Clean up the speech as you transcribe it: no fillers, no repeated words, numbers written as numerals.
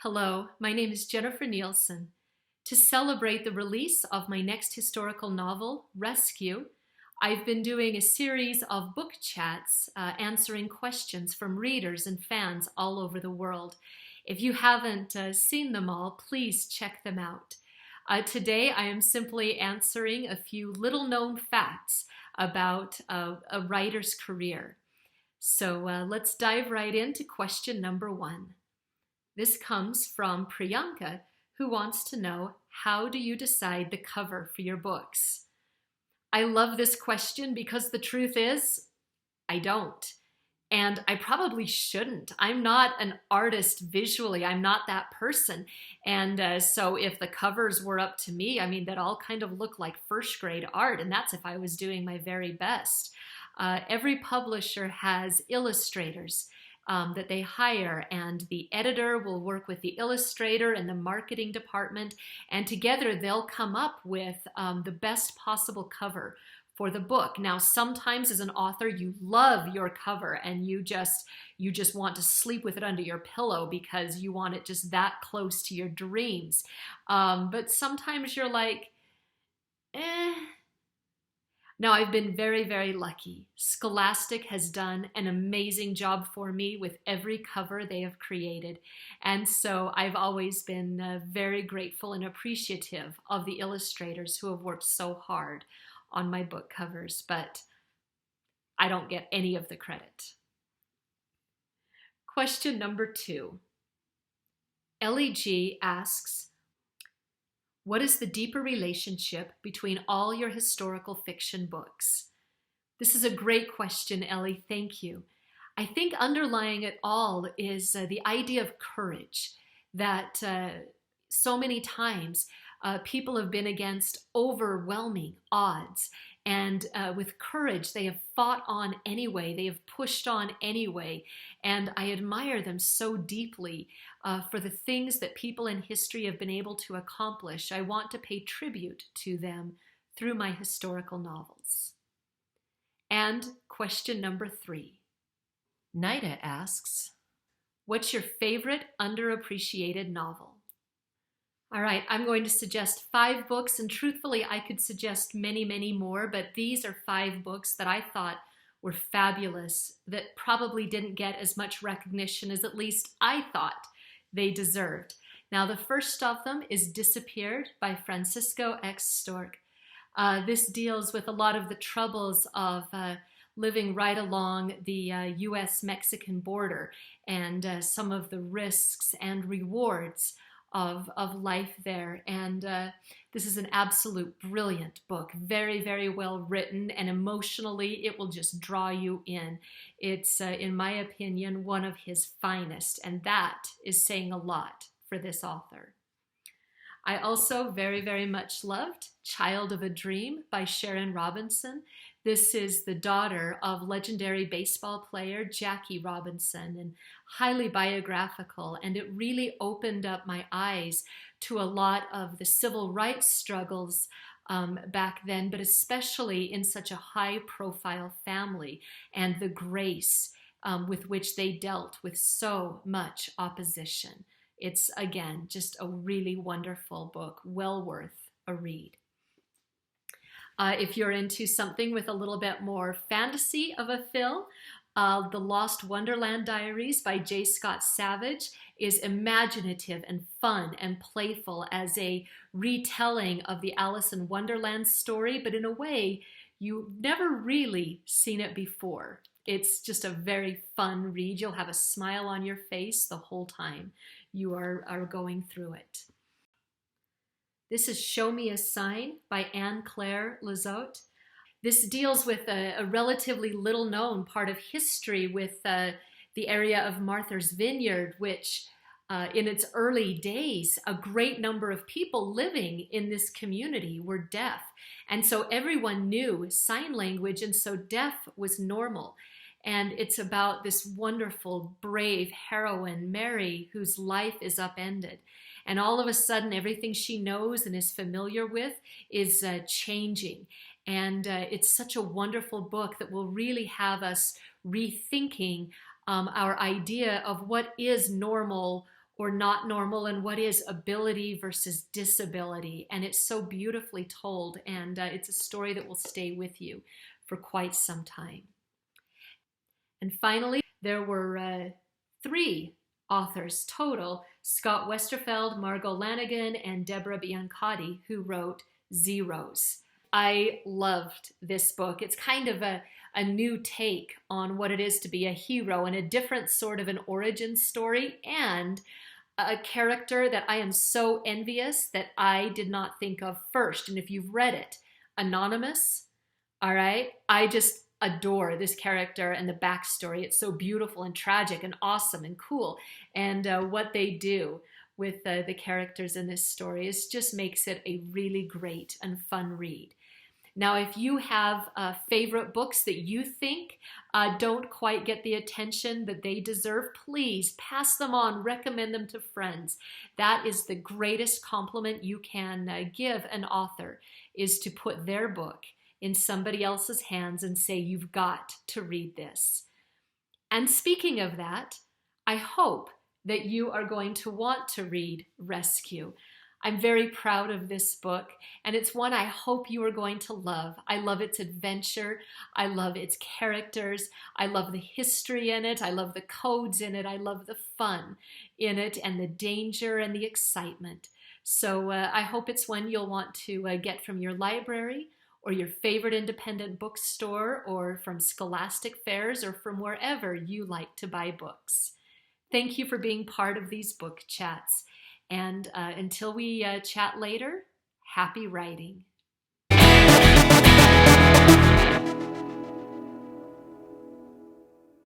Hello, my name is Jennifer Nielsen. To celebrate the release of my next historical novel, Rescue, I've been doing a series of book chats answering questions from readers and fans all over the world. If you haven't seen them all, please check them out. Today, I am simply answering a few little-known facts about a writer's career. So let's dive right into question number one. This comes from Priyanka, who wants to know, how do you decide the cover for your books? I love this question because the truth is, I don't. And I probably shouldn't. I'm not an artist visually. I'm not that person. And so if the covers were up to me, that all kind of look like first grade art, and that's if I was doing my very best. Every publisher has illustrators that they hire, and the editor will work with the illustrator and the marketing department, and together they'll come up with the best possible cover for the book. Now, sometimes as an author, you love your cover and you just want to sleep with it under your pillow because you want it just that close to your dreams. But sometimes you're like, eh. Now, I've been very, very lucky. Scholastic has done an amazing job for me with every cover they have created. And so I've always been very grateful and appreciative of the illustrators who have worked so hard on my book covers, but I don't get any of the credit. Question number 2. Ellie G asks, what is the deeper relationship between all your historical fiction books? This is a great question, Ellie. Thank you. I think underlying it all is the idea of courage, that so many times people have been against overwhelming odds. And with courage, they have fought on anyway. They have pushed on anyway. And I admire them so deeply for the things that people in history have been able to accomplish. I want to pay tribute to them through my historical novels. And question number 3. Nida asks, what's your favorite underappreciated novel? All right, I'm going to suggest 5 books, and truthfully, I could suggest many, many more, but these are 5 books that I thought were fabulous, that probably didn't get as much recognition as at least I thought they deserved. Now, the first of them is Disappeared by Francisco X. Stork. This deals with a lot of the troubles of living right along the US-Mexican border and some of the risks and rewards of life there. And this is an absolute brilliant book, very, very well written, and emotionally it will just draw you in. It's, in my opinion, one of his finest, and that is saying a lot for this author. I also very, very much loved Child of a Dream by Sharon Robinson. This is the daughter of legendary baseball player Jackie Robinson, and highly biographical, and it really opened up my eyes to a lot of the civil rights struggles back then, but especially in such a high-profile family, and the grace with which they dealt with so much opposition. It's, again, just a really wonderful book, well worth a read. If you're into something with a little bit more fantasy of a fill, The Lost Wonderland Diaries by J. Scott Savage is imaginative and fun and playful as a retelling of the Alice in Wonderland story, but in a way you've never really seen it before. It's just a very fun read. You'll have a smile on your face the whole time you are going through it. This is Show Me a Sign by Anne-Claire Lizotte. This deals with a relatively little-known part of history with the area of Martha's Vineyard, which in its early days, a great number of people living in this community were deaf. And so everyone knew sign language, and so deaf was normal. And it's about this wonderful, brave heroine, Mary, whose life is upended. And all of a sudden, everything she knows and is familiar with is changing. And it's such a wonderful book that will really have us rethinking our idea of what is normal or not normal, and what is ability versus disability. And it's so beautifully told, and it's a story that will stay with you for quite some time. And finally, there were 3 authors total: Scott Westerfeld, Margot Lanigan, and Deborah Biancotti, who wrote Zeros. I loved this book. It's kind of a new take on what it is to be a hero, and a different sort of an origin story, and a character that I am so envious that I did not think of first. And if you've read it, Anonymous, all right, I just adore this character and the backstory. It's so beautiful and tragic and awesome and cool. And what they do with the characters in this story just makes it a really great and fun read. Now, if you have favorite books that you think don't quite get the attention that they deserve, please pass them on, recommend them to friends. That is the greatest compliment you can give an author, is to put their book in somebody else's hands and say, you've got to read this. And speaking of that, I hope that you are going to want to read Rescue. I'm very proud of this book, and it's one I hope you are going to love. I love its adventure. I love its characters. I love the history in it. I love the codes in it. I love the fun in it, and the danger and the excitement. So I hope it's one you'll want to get from your library, or your favorite independent bookstore, or from Scholastic fairs, or from wherever you like to buy books. Thank you for being part of these book chats. And until we chat later, happy writing.